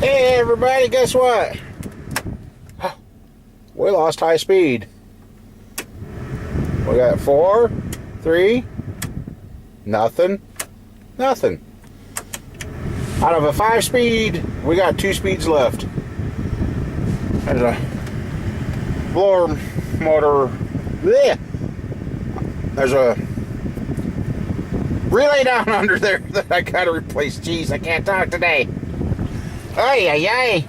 Hey everybody, guess what? We lost high speed. We got 4, 3, nothing. Out of a 5-speed, we got 2 speeds left. There's a blower motor. Bleh. There's a relay down under there that I gotta replace. Jeez, I can't talk today. Ay, ay, ay.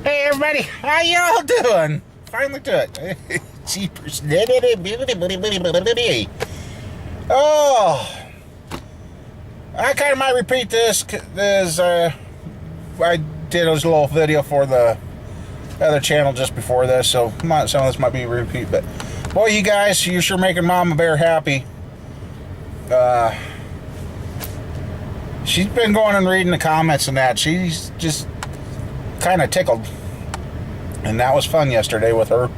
Hey everybody, how y'all doing? Finally to it. Jeepers. Oh, I kind of might repeat this as I did a little video for the other channel just before this, so some of this might be a repeat, but boy, you guys, you're sure making Mama Bear happy. She's been going and reading the comments and that. She's just kind of tickled. And that was fun yesterday with her.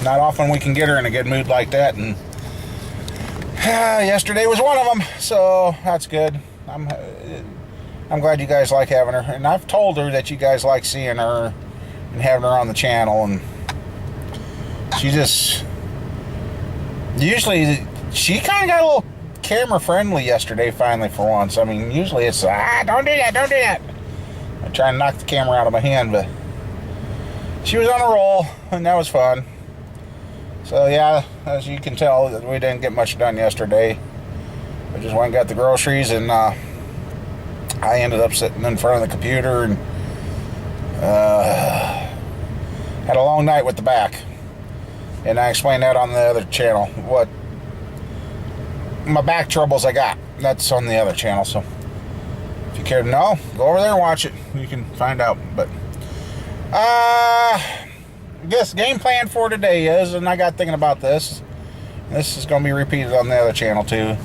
Not often we can get her in a good mood like that. And yesterday was one of them. So that's good. I'm glad you guys like having her. And I've told her that you guys like seeing her and having her on the channel. And she just... Usually, she kind of got a little camera friendly yesterday finally for once. I mean, usually it's don't do that. I try and knock the camera out of my hand, but she was on a roll and that was fun. So yeah, as you can tell, we didn't get much done yesterday. I just went and got the groceries, and I ended up sitting in front of the computer and had a long night with the back. And I explained that on the other channel, what my back troubles I got. That's on the other channel, so if you care to know, go over there and watch it. You can find out. But I guess game plan for today is, and I got thinking about this. This is going to be repeated on the other channel too.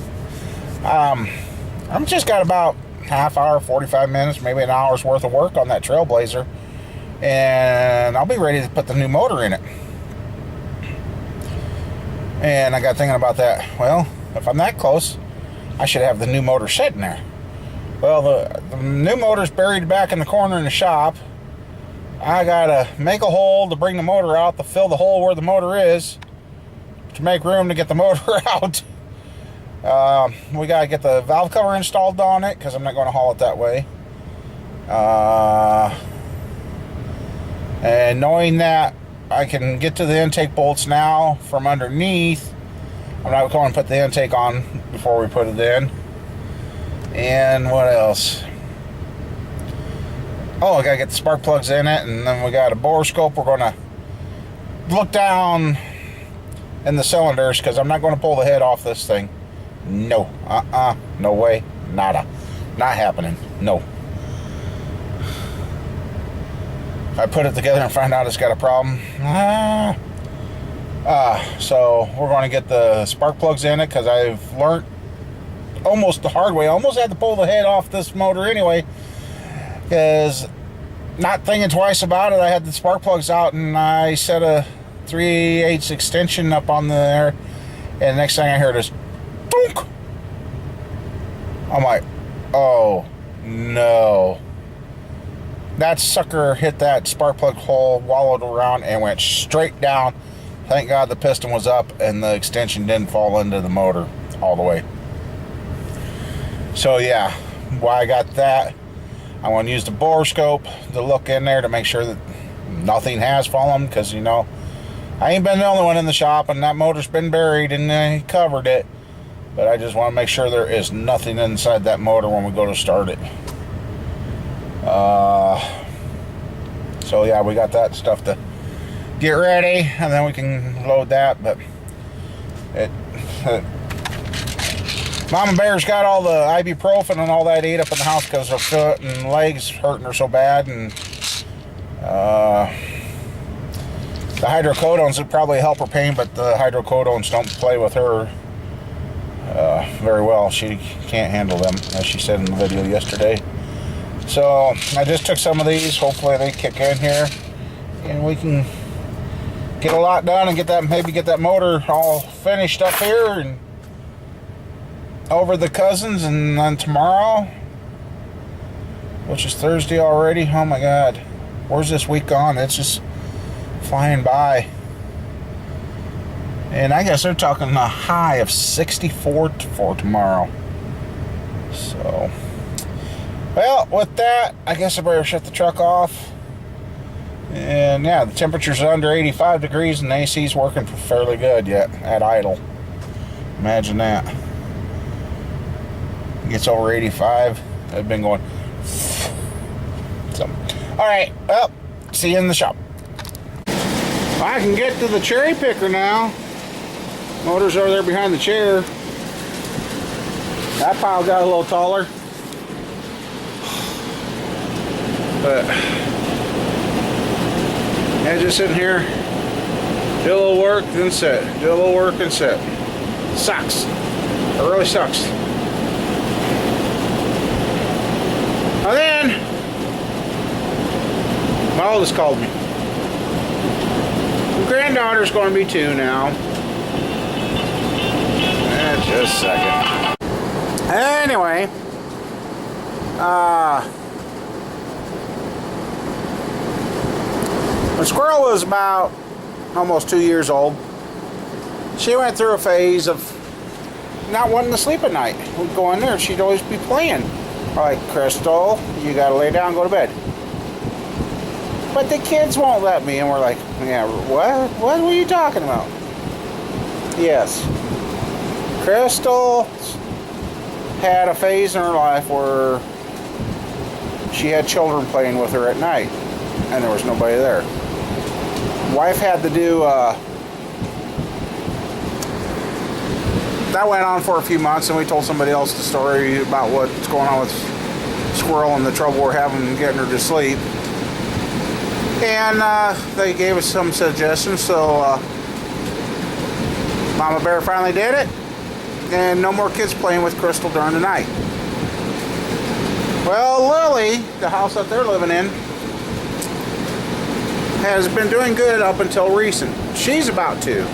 I'm just got about half hour, 45 minutes, maybe an hour's worth of work on that Trailblazer, and I'll be ready to put the new motor in it. And I got thinking about that. Well, if I'm that close, I should have the new motor sitting there. Well, the new motor's buried back in the corner in the shop. I gotta make a hole to bring the motor out, to fill the hole where the motor is, to make room to get the motor out. We gotta get the valve cover installed on it, because I'm not going to haul it that way. And knowing that I can get to the intake bolts now from underneath, I'm not going to put the intake on before we put it in. And what else? Oh, I got to get the spark plugs in it, and then we got a borescope. We're going to look down in the cylinders, because I'm not going to pull the head off this thing. No. No way. Nada. Not happening. No. If I put it together and find out it's got a problem, so we're going to get the spark plugs in it, because I've learned almost the hard way. I almost had to pull the head off this motor anyway, because not thinking twice about it, I had the spark plugs out and I set a 3/8 extension up on there, and the next thing I heard is thunk. I'm like, oh no. That sucker hit that spark plug hole, wallowed around, and went straight down. Thank God the piston was up and the extension didn't fall into the motor all the way. So yeah, while I got that, I want to use the borescope to look in there to make sure that nothing has fallen, because, you know, I ain't been the only one in the shop, and that motor's been buried and they covered it. But I just want to make sure there is nothing inside that motor when we go to start it. So yeah, we got that stuff to get ready, and then we can load that. But Mama Bear's got all the ibuprofen and all that ate up in the house, because her foot and legs hurting her so bad, and the hydrocodones would probably help her pain, but the hydrocodones don't play with her very well. She can't handle them, as she said in the video yesterday. So I just took some of these. Hopefully they kick in here, and we can get a lot done and get that, maybe get that motor all finished up here and over the cousins. And then tomorrow which is Thursday already. Oh my God. Where's this week gone? It's just flying by. And I guess they're talking a high of 64 for tomorrow. So, well, with that, I guess I better shut the truck off. And yeah, the temperature's under 85 degrees and the AC's working fairly good yet at idle. Imagine that. It gets over 85. I've been going. So, alright, well, see you in the shop. I can get to the cherry picker now. Motor's over there behind the chair. That pile got a little taller. But yeah, just sitting here, do a little work, then sit. Do a little work and sit. Sucks. It really sucks. And then my oldest called me. My granddaughter's going to be 2 now. Just a second. Anyway, when Squirrel was about almost 2 years old, she went through a phase of not wanting to sleep at night. We'd go in there, she'd always be playing. Like, Crystal, you gotta lay down and go to bed. But the kids won't let me, and we're like, yeah, what? What were you talking about? Yes. Crystal had a phase in her life where she had children playing with her at night, and there was nobody there. Wife had to do, that went on for a few months, and we told somebody else the story about what's going on with Squirrel and the trouble we're having getting her to sleep. And they gave us some suggestions, so Mama Bear finally did it. And no more kids playing with Crystal during the night. Well, Lily, the house that they're living in, has been doing good up until recent. She's about 2.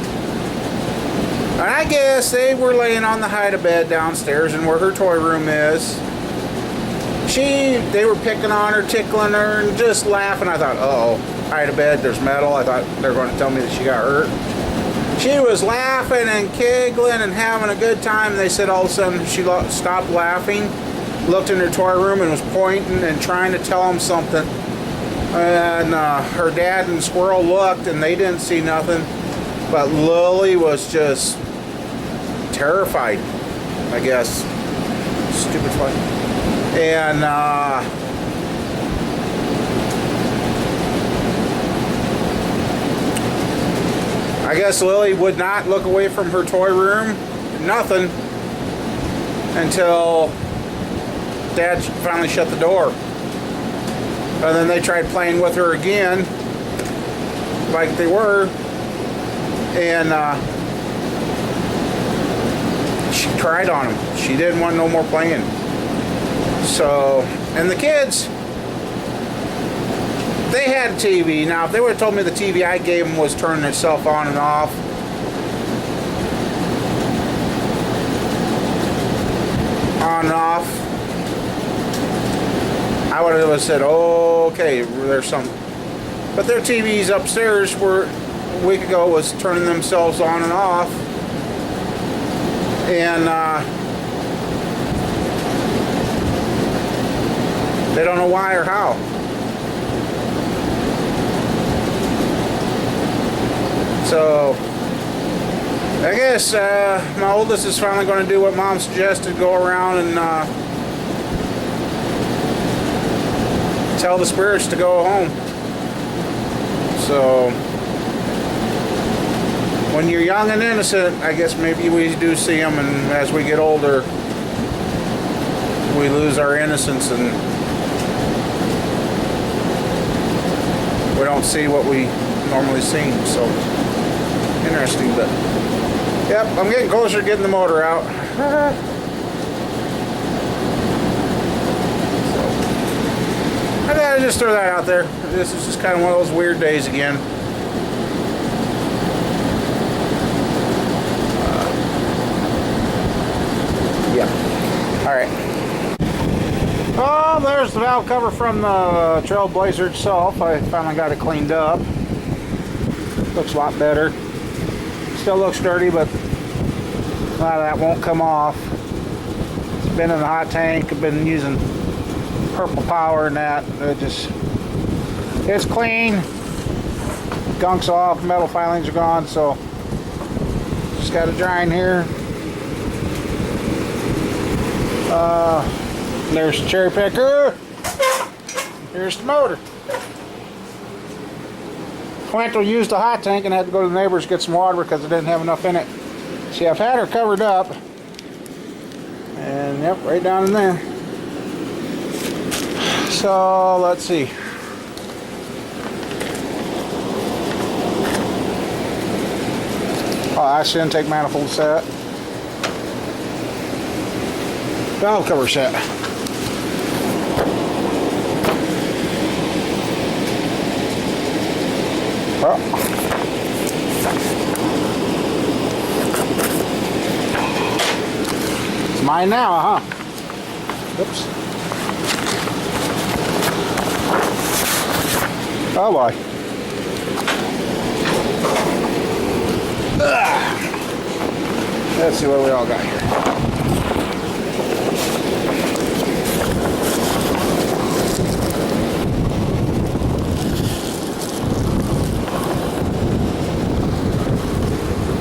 And I guess they were laying on the hide-a-bed downstairs and where her toy room is. They were picking on her, tickling her, and just laughing. I thought, uh-oh, hide-a-bed, there's metal. I thought they were going to tell me that she got hurt. She was laughing and giggling and having a good time. They said all of a sudden she stopped laughing, looked in her toy room and was pointing and trying to tell them something. And her dad and Squirrel looked and they didn't see nothing. But Lily was just terrified, I guess. Stupid fuck. And I guess Lily would not look away from her toy room, nothing, until Dad finally shut the door. And then they tried playing with her again, like they were, and she cried on him. She didn't want no more playing. So, and the kids, they had a TV. Now, if they would have told me the TV I gave them was turning itself on and off, I would have said, oh, okay, there's some. But their TVs upstairs were, a week ago, was turning themselves on and off. And they don't know why or how. So, I guess my oldest is finally going to do what Mom suggested, go around and tell the spirits to go home. So, when you're young and innocent, I guess maybe we do see them, and as we get older, we lose our innocence and we don't see what we normally see. So, interesting, but yep, I'm getting closer to getting the motor out. So, I thought I'd just throw that out there. This is just kind of one of those weird days again. Yeah. All right. Oh, there's the valve cover from the Trailblazer itself. I finally got it cleaned up. Looks a lot better. Still looks dirty, but a lot of that won't come off. It's been in the hot tank. I've been using Purple Power and that. It's clean. Gunk's off. Metal filings are gone, so just got it drying here. There's the cherry picker. Here's the motor. Quinto used the hot tank and had to go to the neighbors to get some water because it didn't have enough in it. See, I've had her covered up. And yep, right down in there. So, let's see. Oh, that's the intake manifold set. Valve cover set. Oh. It's mine now, huh? Oops. Oh boy. Let's see what we all got here.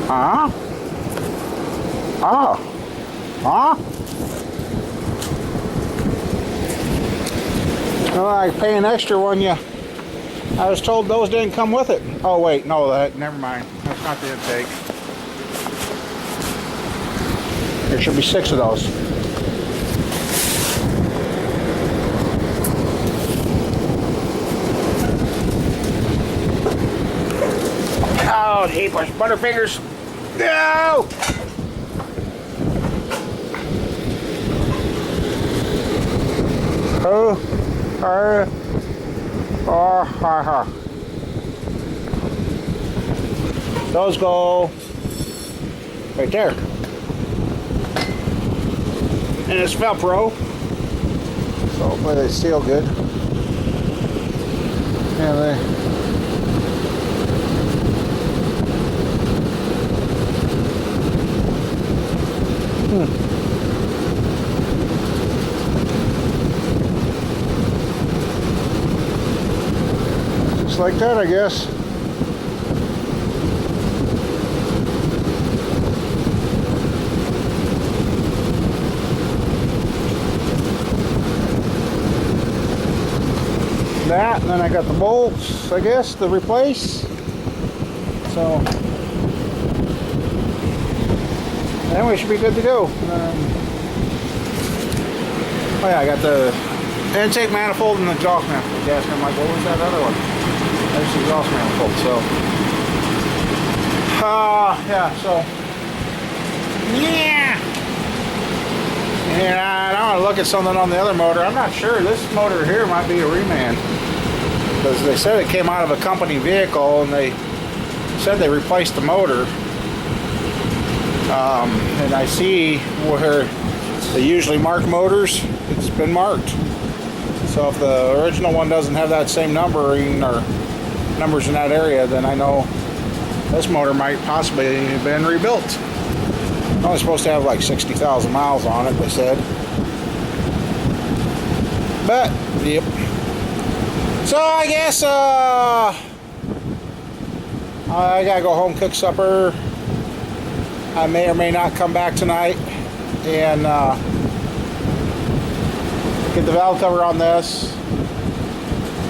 Huh? Oh. Huh? Well, I pay an extra one. I was told those didn't come with it. Oh wait, no, never mind. That's not the intake. There should be 6 of those. Oh, jeepers, Butterfingers. No! Those go right there. And it's Velcro, so hopefully they seal good. Yeah, just like that, I guess. That, and then I got the bolts, I guess, to replace. So then we should be good to go. Oh yeah, I got the intake manifold and the exhaust manifold. Yeah, I'm like, what was that other one? There's the exhaust manifold. So yeah, so yeah. And I want to look at something on the other motor. I'm not sure. This motor here might be a reman. Because they said it came out of a company vehicle and they said they replaced the motor. And I see where they usually mark motors, it's been marked. So if the original one doesn't have that same numbering or numbers in that area, then I know this motor might possibly have been rebuilt. It's only supposed to have like 60,000 miles on it, they said. But, yep. So I guess I gotta go home, cook supper. I may or may not come back tonight and get the valve cover on this.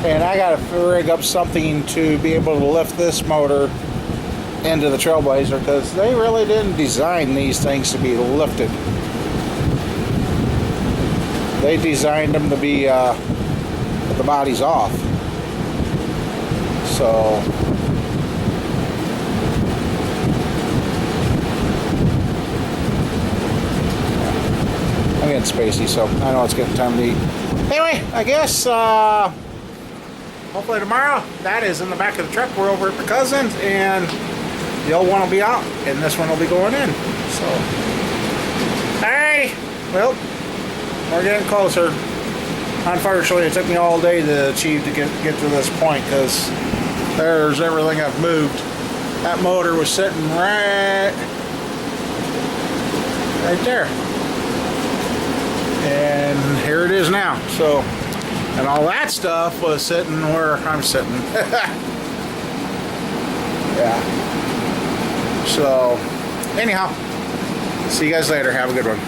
And I gotta rig up something to be able to lift this motor into the Trailblazer, because they really didn't design these things to be lifted. They designed them to be with the bodies off. So I'm getting spacey, so I know it's getting time to eat. Anyway, I guess hopefully tomorrow, that is in the back of the truck. We're over at the Cousins, and the old one will be out, and this one will be going in. So, alrighty. Well, we're getting closer. Unfortunately, it took me all day to achieve to get to this point, because there's everything I've moved. That motor was sitting right there, and here it is now. So, and all that stuff was sitting where I'm sitting. Yeah. So, anyhow, see you guys later. Have a good one.